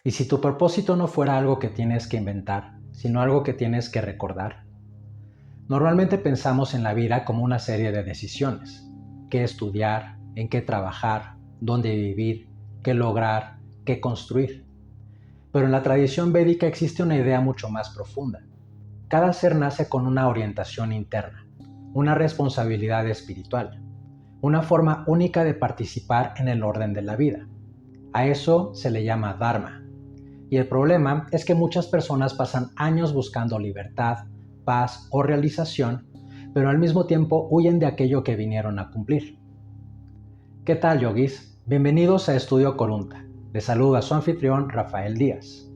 ¿Y si tu propósito no fuera algo que tienes que inventar, sino algo que tienes que recordar? Normalmente pensamos en la vida como una serie de decisiones: qué estudiar, en qué trabajar, dónde vivir, qué lograr, qué construir. Pero en la tradición védica existe una idea mucho más profunda. Cada ser nace con una orientación interna, una responsabilidad espiritual, una forma única de participar en el orden de la vida. A eso se le llama Dharma. Y el problema es que muchas personas pasan años buscando libertad, paz o realización, pero al mismo tiempo huyen de aquello que vinieron a cumplir. ¿Qué tal, yogis? Bienvenidos a Estudio Corunta. Les saluda su anfitrión Rafael Díaz.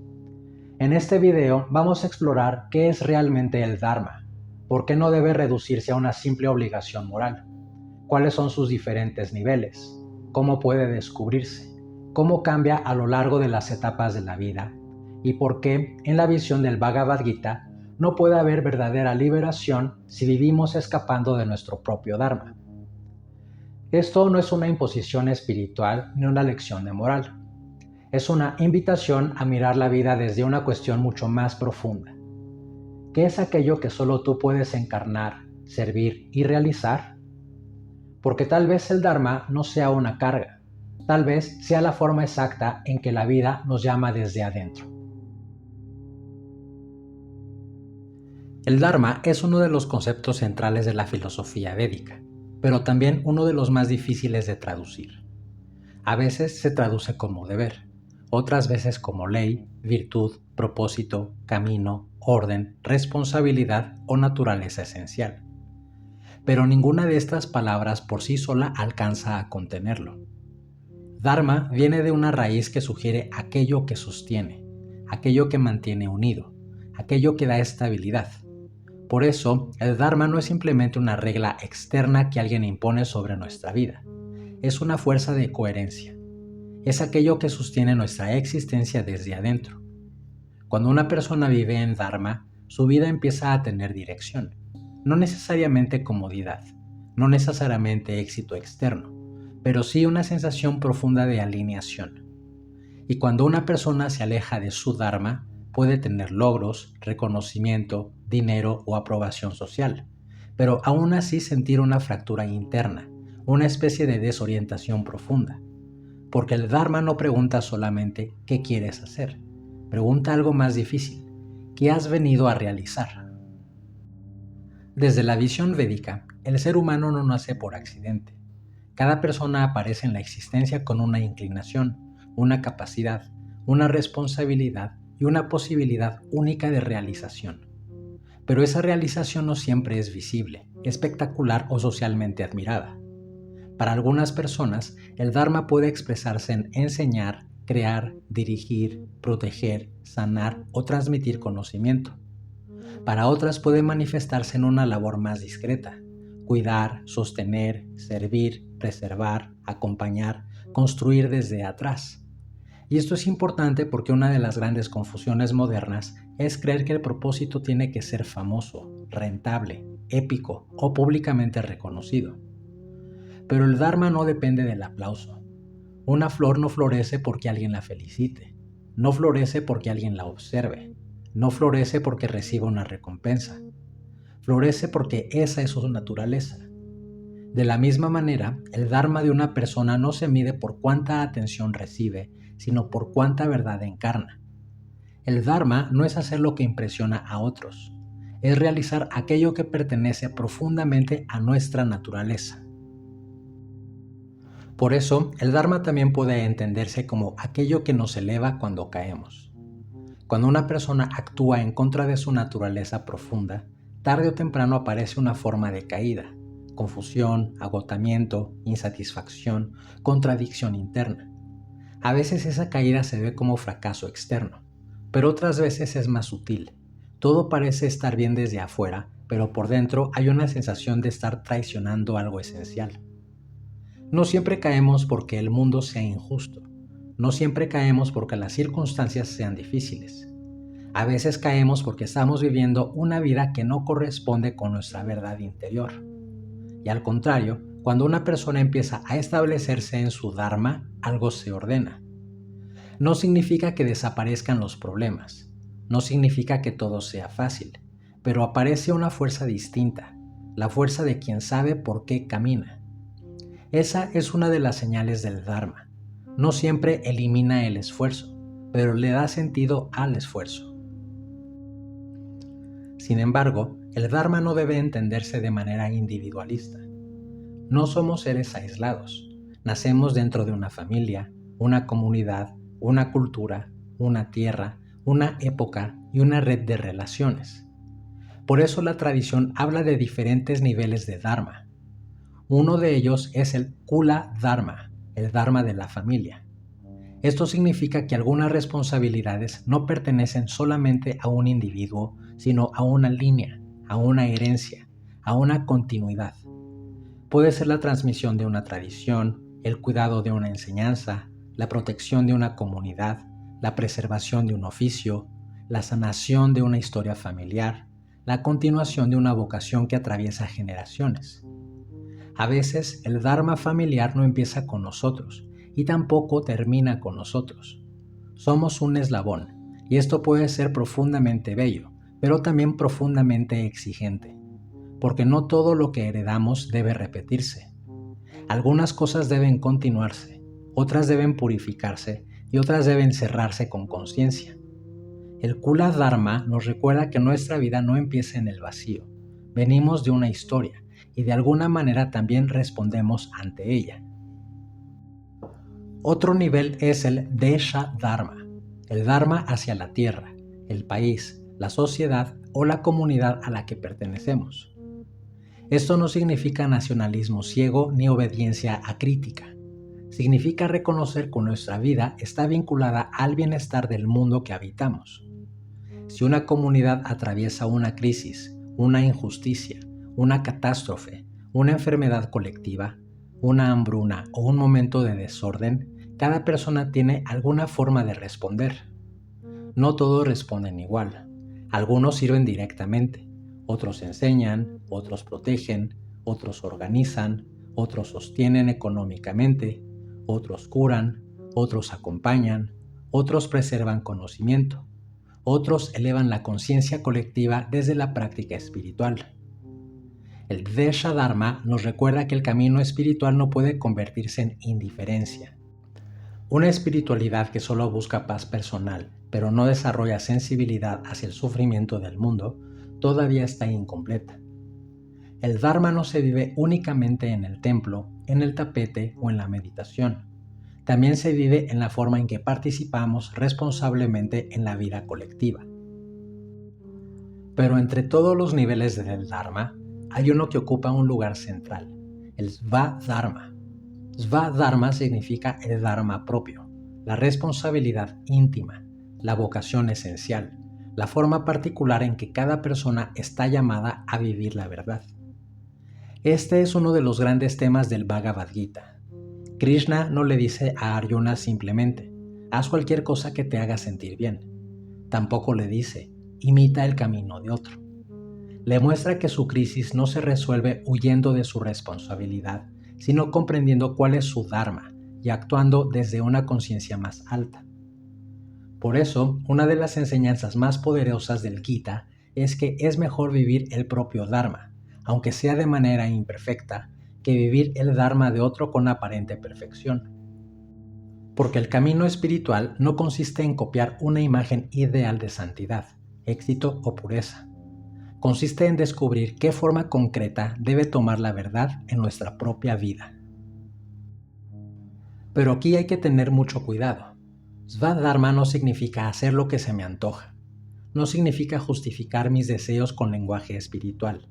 En este video vamos a explorar qué es realmente el Dharma, por qué no debe reducirse a una simple obligación moral, cuáles son sus diferentes niveles, cómo puede descubrirse, cómo cambia a lo largo de las etapas de la vida y por qué, en la visión del Bhagavad Gita, no puede haber verdadera liberación si vivimos escapando de nuestro propio Dharma. Esto no es una imposición espiritual ni una lección de moral. Es una invitación a mirar la vida desde una cuestión mucho más profunda. ¿Qué es aquello que solo tú puedes encarnar, servir y realizar? Porque tal vez el Dharma no sea una carga, tal vez sea la forma exacta en que la vida nos llama desde adentro. El Dharma es uno de los conceptos centrales de la filosofía védica, pero también uno de los más difíciles de traducir. A veces se traduce como deber, otras veces como ley, virtud, propósito, camino, orden, responsabilidad o naturaleza esencial. Pero ninguna de estas palabras por sí sola alcanza a contenerlo. Dharma viene de una raíz que sugiere aquello que sostiene, aquello que mantiene unido, aquello que da estabilidad. Por eso, el Dharma no es simplemente una regla externa que alguien impone sobre nuestra vida. Es una fuerza de coherencia. Es aquello que sostiene nuestra existencia desde adentro. Cuando una persona vive en Dharma, su vida empieza a tener dirección. No necesariamente comodidad, no necesariamente éxito externo, pero sí una sensación profunda de alineación. Y cuando una persona se aleja de su Dharma, puede tener logros, reconocimiento, dinero o aprobación social, pero aún así sentir una fractura interna, una especie de desorientación profunda. Porque el Dharma no pregunta solamente ¿qué quieres hacer? Pregunta algo más difícil: ¿qué has venido a realizar? Desde la visión védica, el ser humano no nace por accidente. Cada persona aparece en la existencia con una inclinación, una capacidad, una responsabilidad y una posibilidad única de realización. Pero esa realización no siempre es visible, espectacular o socialmente admirada. Para algunas personas, el Dharma puede expresarse en enseñar, crear, dirigir, proteger, sanar o transmitir conocimiento. Para otras puede manifestarse en una labor más discreta: cuidar, sostener, servir, preservar, acompañar, construir desde atrás. Y esto es importante porque una de las grandes confusiones modernas es creer que el propósito tiene que ser famoso, rentable, épico o públicamente reconocido. Pero el Dharma no depende del aplauso. Una flor no florece porque alguien la felicite, no florece porque alguien la observe, no florece porque reciba una recompensa. Florece porque esa es su naturaleza. De la misma manera, el Dharma de una persona no se mide por cuánta atención recibe, sino por cuánta verdad encarna. El Dharma no es hacer lo que impresiona a otros, es realizar aquello que pertenece profundamente a nuestra naturaleza. Por eso, el Dharma también puede entenderse como aquello que nos eleva cuando caemos. Cuando una persona actúa en contra de su naturaleza profunda, tarde o temprano aparece una forma de caída: confusión, agotamiento, insatisfacción, contradicción interna. A veces esa caída se ve como fracaso externo, pero otras veces es más sutil. Todo parece estar bien desde afuera, pero por dentro hay una sensación de estar traicionando algo esencial. No siempre caemos porque el mundo sea injusto. No siempre caemos porque las circunstancias sean difíciles. A veces caemos porque estamos viviendo una vida que no corresponde con nuestra verdad interior. Y al contrario, cuando una persona empieza a establecerse en su Dharma, algo se ordena. No significa que desaparezcan los problemas, no significa que todo sea fácil, pero aparece una fuerza distinta, la fuerza de quien sabe por qué camina. Esa es una de las señales del Dharma. No siempre elimina el esfuerzo, pero le da sentido al esfuerzo. Sin embargo, el Dharma no debe entenderse de manera individualista. No somos seres aislados. Nacemos dentro de una familia, una comunidad, una cultura, una tierra, una época y una red de relaciones. Por eso la tradición habla de diferentes niveles de Dharma. Uno de ellos es el Kula Dharma, el Dharma de la familia. Esto significa que algunas responsabilidades no pertenecen solamente a un individuo, sino a una línea, a una herencia, a una continuidad. Puede ser la transmisión de una tradición, el cuidado de una enseñanza, la protección de una comunidad, la preservación de un oficio, la sanación de una historia familiar, la continuación de una vocación que atraviesa generaciones. A veces el Dharma familiar no empieza con nosotros y tampoco termina con nosotros. Somos un eslabón y esto puede ser profundamente bello, pero también profundamente exigente, porque no todo lo que heredamos debe repetirse. Algunas cosas deben continuarse, otras deben purificarse y otras deben cerrarse con conciencia. El Kula Dharma nos recuerda que nuestra vida no empieza en el vacío. Venimos de una historia y de alguna manera también respondemos ante ella. Otro nivel es el Desha Dharma, el Dharma hacia la tierra, el país, la sociedad o la comunidad a la que pertenecemos. Esto no significa nacionalismo ciego ni obediencia acrítica. Significa reconocer que nuestra vida está vinculada al bienestar del mundo que habitamos. Si una comunidad atraviesa una crisis, una injusticia, una catástrofe, una enfermedad colectiva, una hambruna o un momento de desorden, cada persona tiene alguna forma de responder. No todos responden igual. Algunos sirven directamente, otros enseñan, otros protegen, otros organizan, otros sostienen económicamente, otros curan, otros acompañan, otros preservan conocimiento, otros elevan la conciencia colectiva desde la práctica espiritual. El Desha Dharma nos recuerda que el camino espiritual no puede convertirse en indiferencia. Una espiritualidad que solo busca paz personal, pero no desarrolla sensibilidad hacia el sufrimiento del mundo, todavía está incompleta. El Dharma no se vive únicamente en el templo, en el tapete o en la meditación. También se vive en la forma en que participamos responsablemente en la vida colectiva. Pero entre todos los niveles del Dharma, hay uno que ocupa un lugar central, el Svadharma. Svadharma significa el Dharma propio, la responsabilidad íntima, la vocación esencial, la forma particular en que cada persona está llamada a vivir la verdad. Este es uno de los grandes temas del Bhagavad Gita. Krishna no le dice a Arjuna simplemente, haz cualquier cosa que te haga sentir bien. Tampoco le dice, imita el camino de otro. Le muestra que su crisis no se resuelve huyendo de su responsabilidad, sino comprendiendo cuál es su Dharma y actuando desde una conciencia más alta. Por eso, una de las enseñanzas más poderosas del Gita es que es mejor vivir el propio Dharma, aunque sea de manera imperfecta, que vivir el Dharma de otro con aparente perfección. Porque el camino espiritual no consiste en copiar una imagen ideal de santidad, éxito o pureza. Consiste en descubrir qué forma concreta debe tomar la verdad en nuestra propia vida. Pero aquí hay que tener mucho cuidado. Svadharma no significa hacer lo que se me antoja. No significa justificar mis deseos con lenguaje espiritual.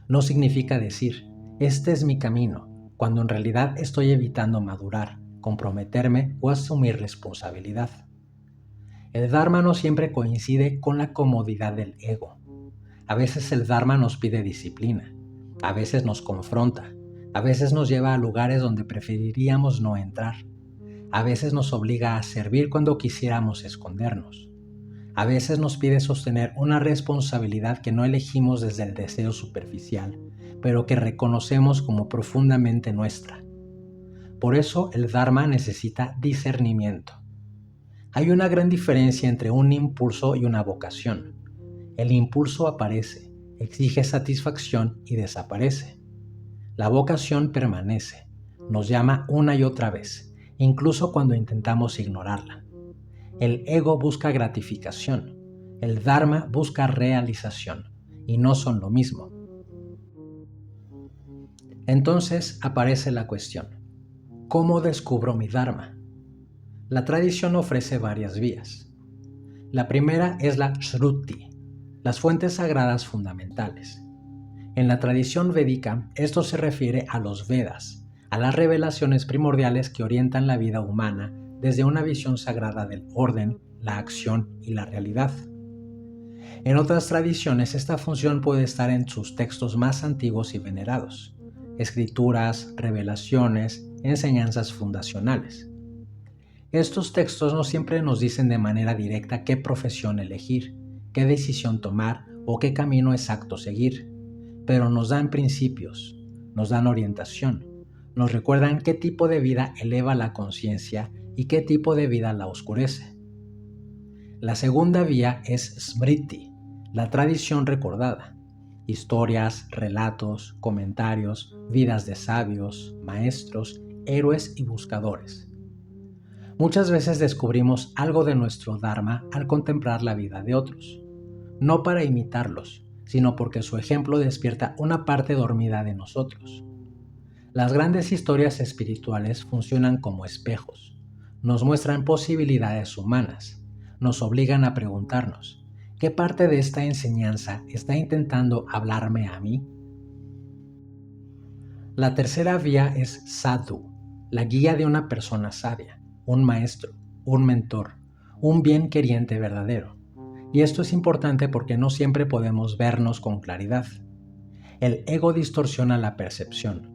No significa decir, este es mi camino, cuando en realidad estoy evitando madurar, comprometerme o asumir responsabilidad. El Dharma no siempre coincide con la comodidad del ego. A veces el Dharma nos pide disciplina, a veces nos confronta, a veces nos lleva a lugares donde preferiríamos no entrar, a veces nos obliga a servir cuando quisiéramos escondernos, a veces nos pide sostener una responsabilidad que no elegimos desde el deseo superficial, pero que reconocemos como profundamente nuestra. Por eso el Dharma necesita discernimiento. Hay una gran diferencia entre un impulso y una vocación. El impulso aparece, exige satisfacción y desaparece. La vocación permanece, nos llama una y otra vez, incluso cuando intentamos ignorarla. El ego busca gratificación, el Dharma busca realización, y no son lo mismo. Entonces aparece la cuestión: ¿cómo descubro mi Dharma? La tradición ofrece varias vías. La primera es la Shruti, las fuentes sagradas fundamentales. En la tradición védica, esto se refiere a los Vedas, a las revelaciones primordiales que orientan la vida humana desde una visión sagrada del orden, la acción y la realidad. En otras tradiciones, esta función puede estar en sus textos más antiguos y venerados: escrituras, revelaciones, enseñanzas fundacionales. Estos textos no siempre nos dicen de manera directa qué profesión elegir, qué decisión tomar o qué camino exacto seguir, pero nos dan principios, nos dan orientación, nos recuerdan qué tipo de vida eleva la conciencia y qué tipo de vida la oscurece. La segunda vía es Smriti, la tradición recordada: historias, relatos, comentarios, vidas de sabios, maestros, héroes y buscadores. Muchas veces descubrimos algo de nuestro Dharma al contemplar la vida de otros, no para imitarlos, sino porque su ejemplo despierta una parte dormida de nosotros. Las grandes historias espirituales funcionan como espejos, nos muestran posibilidades humanas, nos obligan a preguntarnos: ¿qué parte de esta enseñanza está intentando hablarme a mí? La tercera vía es Sadhu, la guía de una persona sabia, un maestro, un mentor, un bien queriente verdadero. Y esto es importante porque no siempre podemos vernos con claridad. El ego distorsiona la percepción.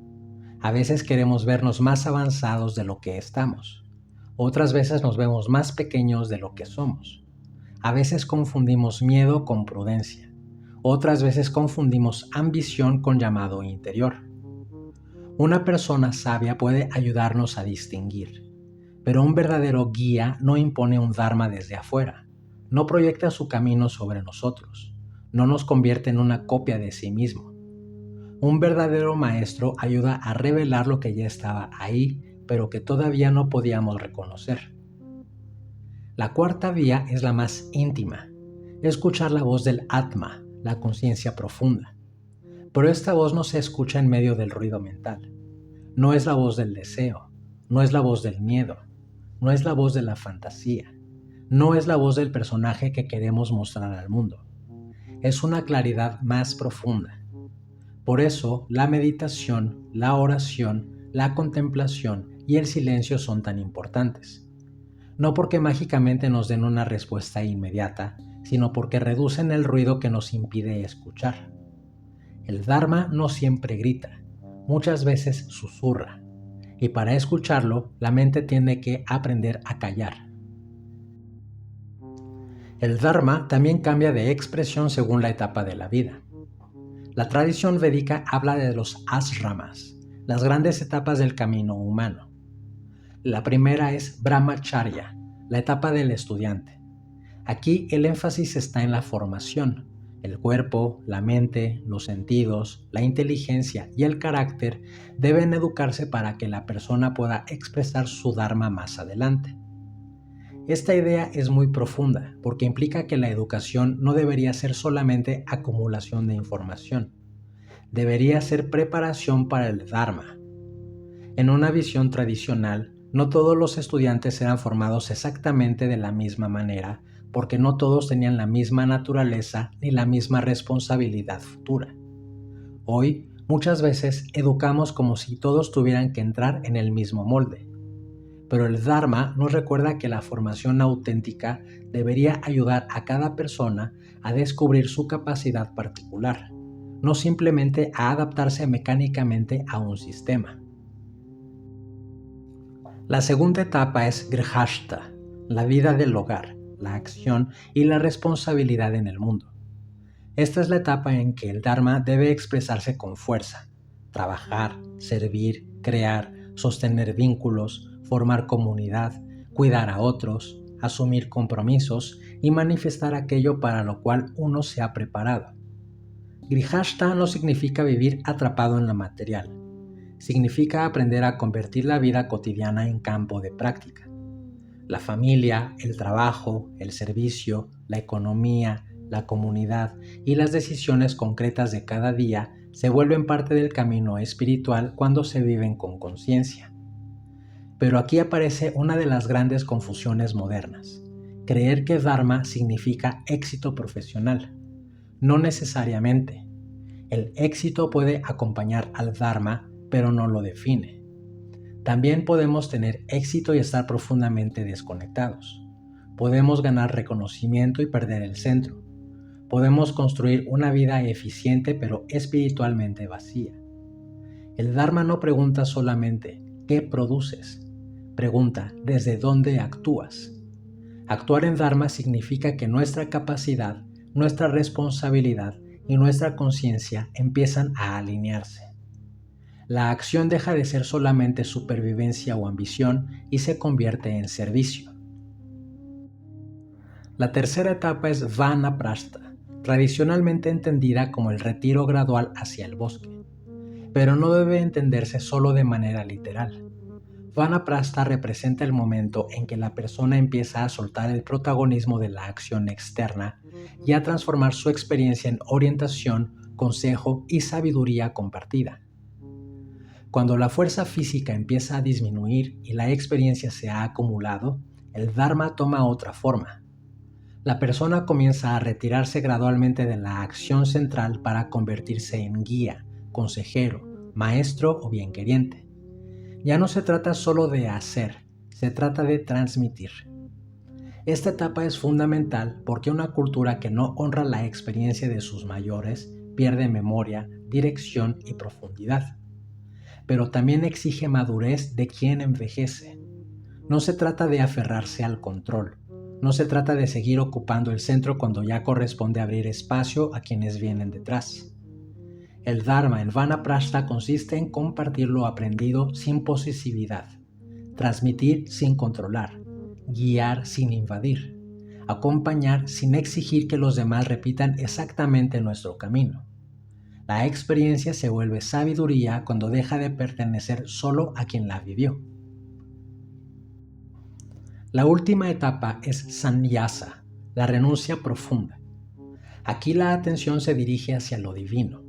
A veces queremos vernos más avanzados de lo que estamos. Otras veces nos vemos más pequeños de lo que somos. A veces confundimos miedo con prudencia. Otras veces confundimos ambición con llamado interior. Una persona sabia puede ayudarnos a distinguir, pero un verdadero guía no impone un Dharma desde afuera, no proyecta su camino sobre nosotros, no nos convierte en una copia de sí mismo. Un verdadero maestro ayuda a revelar lo que ya estaba ahí, pero que todavía no podíamos reconocer. La cuarta vía es la más íntima: escuchar la voz del Atma, la conciencia profunda. Pero esta voz no se escucha en medio del ruido mental. No es la voz del deseo, no es la voz del miedo, no es la voz de la fantasía, no es la voz del personaje que queremos mostrar al mundo. Es una claridad más profunda. Por eso, la meditación, la oración, la contemplación y el silencio son tan importantes. No porque mágicamente nos den una respuesta inmediata, sino porque reducen el ruido que nos impide escuchar. El Dharma no siempre grita, muchas veces susurra, y para escucharlo, la mente tiene que aprender a callar. El Dharma también cambia de expresión según la etapa de la vida. La tradición védica habla de los ashramas, las grandes etapas del camino humano. La primera es Brahmacharya, la etapa del estudiante. Aquí el énfasis está en la formación. El cuerpo, la mente, los sentidos, la inteligencia y el carácter deben educarse para que la persona pueda expresar su Dharma más adelante. Esta idea es muy profunda porque implica que la educación no debería ser solamente acumulación de información. Debería ser preparación para el Dharma. En una visión tradicional, no todos los estudiantes eran formados exactamente de la misma manera, porque no todos tenían la misma naturaleza ni la misma responsabilidad futura. Hoy, muchas veces, educamos como si todos tuvieran que entrar en el mismo molde. Pero el Dharma nos recuerda que la formación auténtica debería ayudar a cada persona a descubrir su capacidad particular, no simplemente a adaptarse mecánicamente a un sistema. La segunda etapa es Grihastha, la vida del hogar, la acción y la responsabilidad en el mundo. Esta es la etapa en que el Dharma debe expresarse con fuerza: trabajar, servir, crear, sostener vínculos, formar comunidad, cuidar a otros, asumir compromisos y manifestar aquello para lo cual uno se ha preparado. Grihastha no significa vivir atrapado en lo material, significa aprender a convertir la vida cotidiana en campo de práctica. La familia, el trabajo, el servicio, la economía, la comunidad y las decisiones concretas de cada día se vuelven parte del camino espiritual cuando se viven con conciencia. Pero aquí aparece una de las grandes confusiones modernas: creer que Dharma significa éxito profesional. No necesariamente. El éxito puede acompañar al Dharma, pero no lo define. También podemos tener éxito y estar profundamente desconectados. Podemos ganar reconocimiento y perder el centro. Podemos construir una vida eficiente pero espiritualmente vacía. El Dharma no pregunta solamente ¿qué produces? Pregunta ¿desde dónde actúas? Actuar en Dharma significa que nuestra capacidad, nuestra responsabilidad y nuestra conciencia empiezan a alinearse. La acción deja de ser solamente supervivencia o ambición y se convierte en servicio. La tercera etapa es Vanaprastha, tradicionalmente entendida como el retiro gradual hacia el bosque, pero no debe entenderse solo de manera literal. Vanaprastha representa el momento en que la persona empieza a soltar el protagonismo de la acción externa y a transformar su experiencia en orientación, consejo y sabiduría compartida. Cuando la fuerza física empieza a disminuir y la experiencia se ha acumulado, el Dharma toma otra forma. La persona comienza a retirarse gradualmente de la acción central para convertirse en guía, consejero, maestro o bienqueriente. Ya no se trata solo de hacer, se trata de transmitir. Esta etapa es fundamental porque una cultura que no honra la experiencia de sus mayores pierde memoria, dirección y profundidad. Pero también exige madurez de quien envejece. No se trata de aferrarse al control, no se trata de seguir ocupando el centro cuando ya corresponde abrir espacio a quienes vienen detrás. El Dharma en Vanaprastha consiste en compartir lo aprendido sin posesividad, transmitir sin controlar, guiar sin invadir, acompañar sin exigir que los demás repitan exactamente nuestro camino. La experiencia se vuelve sabiduría cuando deja de pertenecer solo a quien la vivió. La última etapa es Sannyasa, la renuncia profunda. Aquí la atención se dirige hacia lo divino.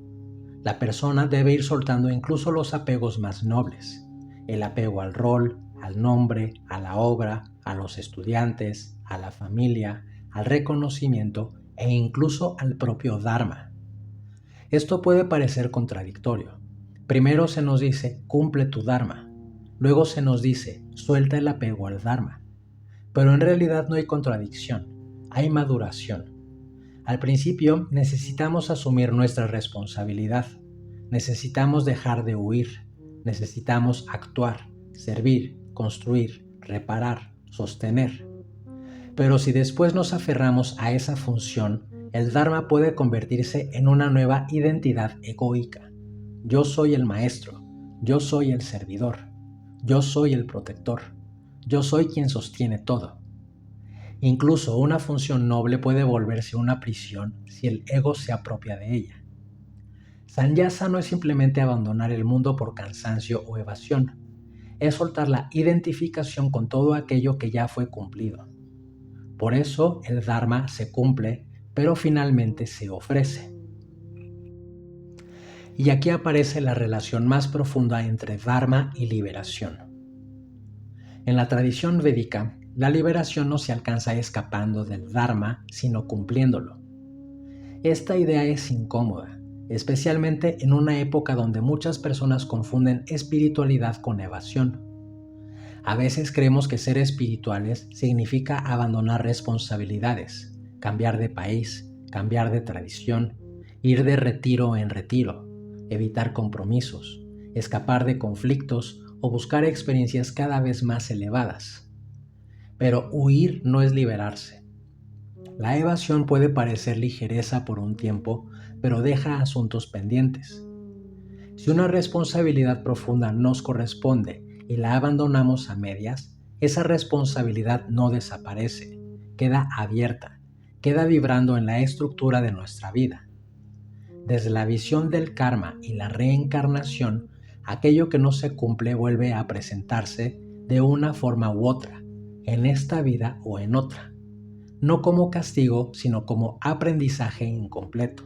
La persona debe ir soltando incluso los apegos más nobles, el apego al rol, al nombre, a la obra, a los estudiantes, a la familia, al reconocimiento e incluso al propio Dharma. Esto puede parecer contradictorio. Primero se nos dice, cumple tu Dharma. Luego se nos dice, suelta el apego al Dharma. Pero en realidad no hay contradicción, hay maduración. Al principio necesitamos asumir nuestra responsabilidad, necesitamos dejar de huir, necesitamos actuar, servir, construir, reparar, sostener. Pero si después nos aferramos a esa función, el Dharma puede convertirse en una nueva identidad egoica. Yo soy el maestro, yo soy el servidor, yo soy el protector, yo soy quien sostiene todo. Incluso una función noble puede volverse una prisión si el ego se apropia de ella. Sannyasa no es simplemente abandonar el mundo por cansancio o evasión, es soltar la identificación con todo aquello que ya fue cumplido. Por eso el Dharma se cumple, pero finalmente se ofrece. Y aquí aparece la relación más profunda entre Dharma y liberación. En la tradición védica, la liberación no se alcanza escapando del Dharma, sino cumpliéndolo. Esta idea es incómoda, especialmente en una época donde muchas personas confunden espiritualidad con evasión. A veces creemos que ser espirituales significa abandonar responsabilidades, cambiar de país, cambiar de tradición, ir de retiro en retiro, evitar compromisos, escapar de conflictos o buscar experiencias cada vez más elevadas. Pero huir no es liberarse. La evasión puede parecer ligereza por un tiempo, pero deja asuntos pendientes. Si una responsabilidad profunda nos corresponde y la abandonamos a medias, esa responsabilidad no desaparece, queda abierta, queda vibrando en la estructura de nuestra vida. Desde la visión del karma y la reencarnación, aquello que no se cumple vuelve a presentarse de una forma u otra, en esta vida o en otra, no como castigo, sino como aprendizaje incompleto.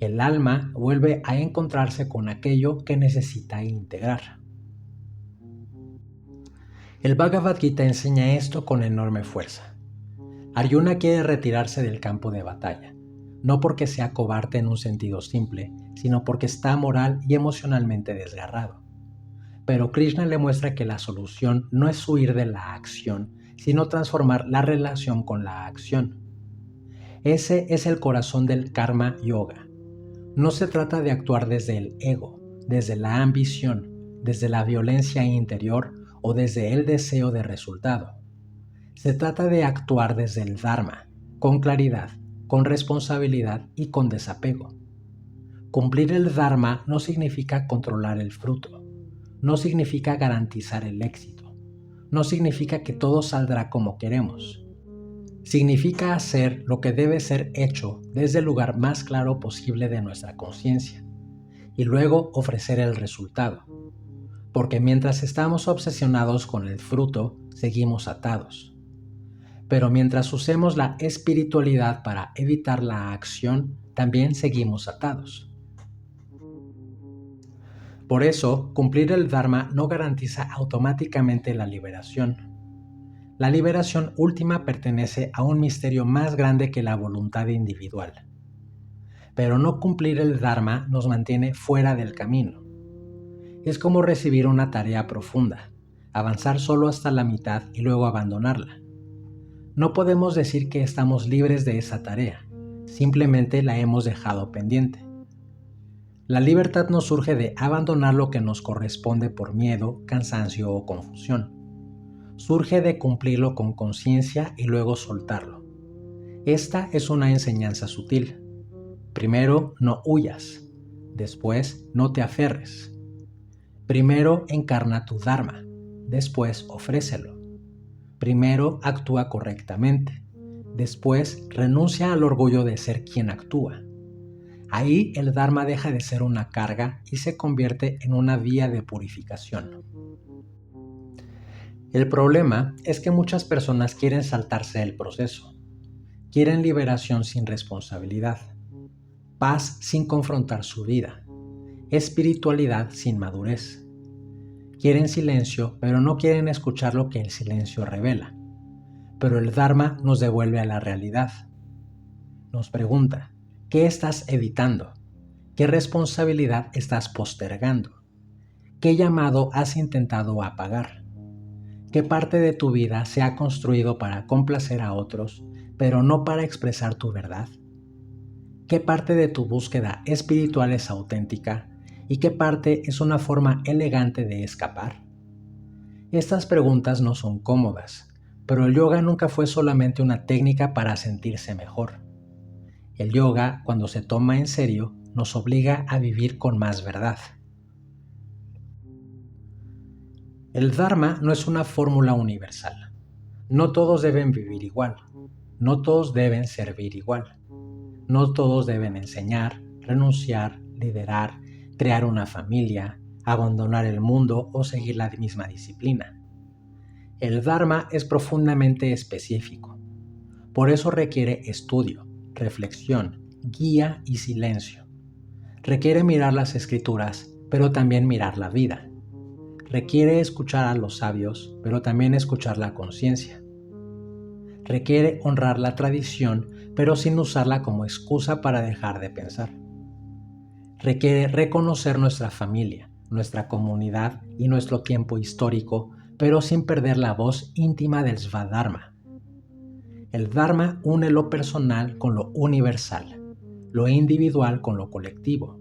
El alma vuelve a encontrarse con aquello que necesita integrar. El Bhagavad Gita enseña esto con enorme fuerza. Arjuna quiere retirarse del campo de batalla, no porque sea cobarde en un sentido simple, sino porque está moral y emocionalmente desgarrado. Pero Krishna le muestra que la solución no es huir de la acción, sino transformar la relación con la acción. Ese es el corazón del karma yoga. No se trata de actuar desde el ego, desde la ambición, desde la violencia interior o desde el deseo de resultado. Se trata de actuar desde el Dharma, con claridad, con responsabilidad y con desapego. Cumplir el Dharma no significa controlar el fruto, no significa garantizar el éxito, no significa que todo saldrá como queremos. Significa hacer lo que debe ser hecho desde el lugar más claro posible de nuestra conciencia y luego ofrecer el resultado, porque mientras estamos obsesionados con el fruto, seguimos atados. Pero mientras usemos la espiritualidad para evitar la acción, también seguimos atados. Por eso, cumplir el Dharma no garantiza automáticamente la liberación. La liberación última pertenece a un misterio más grande que la voluntad individual. Pero no cumplir el Dharma nos mantiene fuera del camino. Es como recibir una tarea profunda, avanzar solo hasta la mitad y luego abandonarla. No podemos decir que estamos libres de esa tarea, simplemente la hemos dejado pendiente. La libertad no surge de abandonar lo que nos corresponde por miedo, cansancio o confusión. Surge de cumplirlo con conciencia y luego soltarlo. Esta es una enseñanza sutil. Primero, no huyas. Después, no te aferres. Primero, encarna tu Dharma. Después, ofrécelo. Primero, actúa correctamente. Después, renuncia al orgullo de ser quien actúa. Ahí el Dharma deja de ser una carga y se convierte en una vía de purificación. El problema es que muchas personas quieren saltarse el proceso. Quieren liberación sin responsabilidad, paz sin confrontar su vida, espiritualidad sin madurez. Quieren silencio, pero no quieren escuchar lo que el silencio revela. Pero el Dharma nos devuelve a la realidad. Nos pregunta, ¿qué estás evitando? ¿Qué responsabilidad estás postergando? ¿Qué llamado has intentado apagar? ¿Qué parte de tu vida se ha construido para complacer a otros, pero no para expresar tu verdad? ¿Qué parte de tu búsqueda espiritual es auténtica y qué parte es una forma elegante de escapar? Estas preguntas no son cómodas, pero el yoga nunca fue solamente una técnica para sentirse mejor. El yoga, cuando se toma en serio, nos obliga a vivir con más verdad. El Dharma no es una fórmula universal. No todos deben vivir igual. No todos deben servir igual. No todos deben enseñar, renunciar, liderar, crear una familia, abandonar el mundo o seguir la misma disciplina. El Dharma es profundamente específico. Por eso requiere estudio, reflexión, guía y silencio. Requiere mirar las escrituras, pero también mirar la vida. Requiere escuchar a los sabios, pero también escuchar la conciencia. Requiere honrar la tradición, pero sin usarla como excusa para dejar de pensar. Requiere reconocer nuestra familia, nuestra comunidad y nuestro tiempo histórico, pero sin perder la voz íntima del Svadharma. El Dharma une lo personal con lo universal, lo individual con lo colectivo,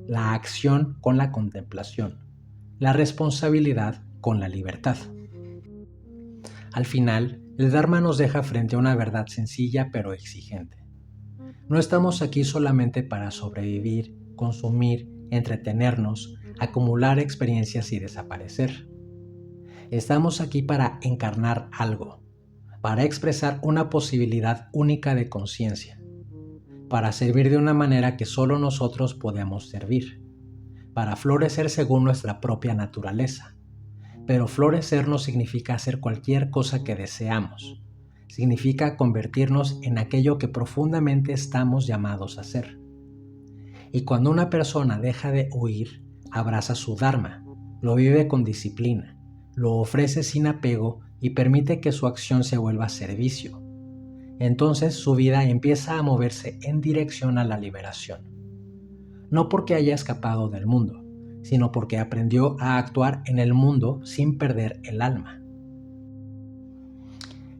la acción con la contemplación, la responsabilidad con la libertad. Al final, el Dharma nos deja frente a una verdad sencilla pero exigente. No estamos aquí solamente para sobrevivir, consumir, entretenernos, acumular experiencias y desaparecer. Estamos aquí para encarnar algo, para expresar una posibilidad única de conciencia, para servir de una manera que solo nosotros podemos servir, para florecer según nuestra propia naturaleza. Pero florecer no significa hacer cualquier cosa que deseamos, significa convertirnos en aquello que profundamente estamos llamados a ser. Y cuando una persona deja de huir, abraza su dharma, lo vive con disciplina, lo ofrece sin apego y permite que su acción se vuelva servicio. Entonces su vida empieza a moverse en dirección a la liberación. No porque haya escapado del mundo, sino porque aprendió a actuar en el mundo sin perder el alma.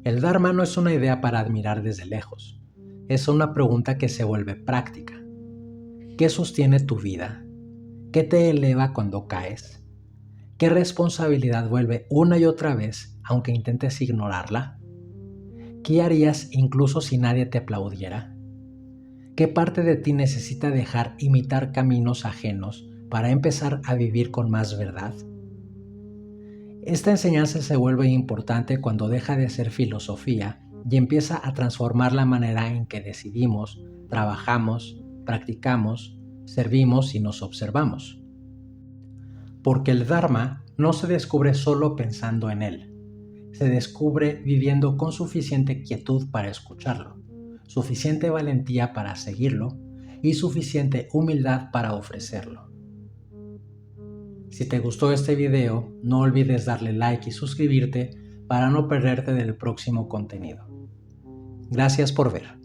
El Dharma no es una idea para admirar desde lejos, es una pregunta que se vuelve práctica. ¿Qué sostiene tu vida? ¿Qué te eleva cuando caes? ¿Qué responsabilidad vuelve una y otra vez aunque intentes ignorarla? ¿Qué harías incluso si nadie te aplaudiera? ¿Qué parte de ti necesita dejar imitar caminos ajenos para empezar a vivir con más verdad? Esta enseñanza se vuelve importante cuando deja de ser filosofía y empieza a transformar la manera en que decidimos, trabajamos, practicamos, servimos y nos observamos. Porque el Dharma no se descubre solo pensando en él, se descubre viviendo con suficiente quietud para escucharlo, suficiente valentía para seguirlo y suficiente humildad para ofrecerlo. Si te gustó este video, no olvides darle like y suscribirte para no perderte del próximo contenido. Gracias por ver.